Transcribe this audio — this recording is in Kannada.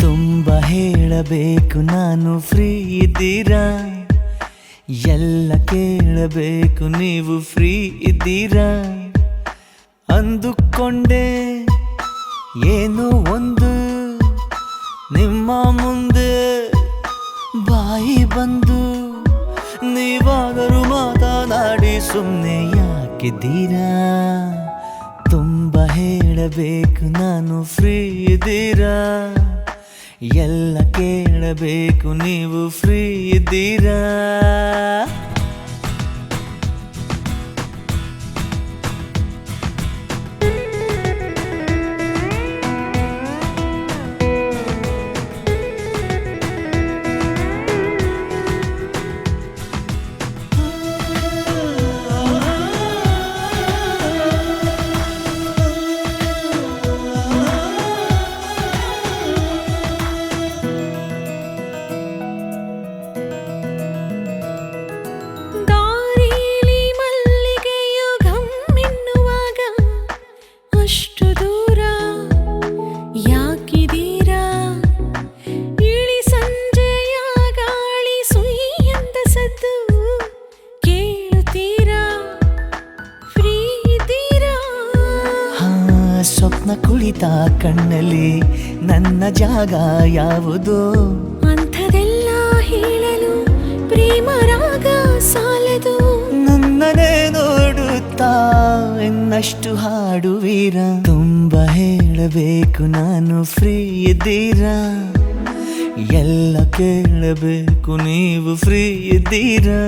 ತುಂಬ ಹೇಳಬೇಕು ನಾನು ಫ್ರೀ ಇದ್ದೀರಾ, ಎಲ್ಲ ಕೇಳಬೇಕು ನೀವು ಫ್ರೀ ಇದ್ದೀರಾ ಅಂದುಕೊಂಡೆ ಏನೋ ಒಂದು ನಿಮ್ಮ ಮುಂದೆ ಬಾಯಿ ಬಂದು ನೀವಾದರೂ ಮಾತನಾಡಿ ಸುಮ್ಮನೆ ಯಾಕಿದ್ದೀರಾ. ತುಂಬ ಹೇಳಬೇಕು ನಾನು ಫ್ರೀ ಇದ್ದೀರಾ, ಎಲ್ಲ ಕೇಳಬೇಕು ನೀವು ಫ್ರೀ ಇದ್ದೀರಾ. ಸ್ವಪ್ನ ಕುಳಿತ ಕಣ್ಣಲ್ಲಿ ನನ್ನ ಜಾಗ ಯಾವುದು, ಅಂಥದೆಲ್ಲ ಹೇಳಲು ಪ್ರೇಮ ರಾಗ ಸಾಲದು. ನನ್ನನೇ ನೋಡುತ್ತಾ ಇನ್ನಷ್ಟು ಹಾಡುವೀರ. ತುಂಬ ಹೇಳಬೇಕು ನಾನು ಫ್ರೀ ಇದ್ದೀರಾ, ಎಲ್ಲ ಕೇಳಬೇಕು ನೀವು ಫ್ರೀ ಇದ್ದೀರಾ.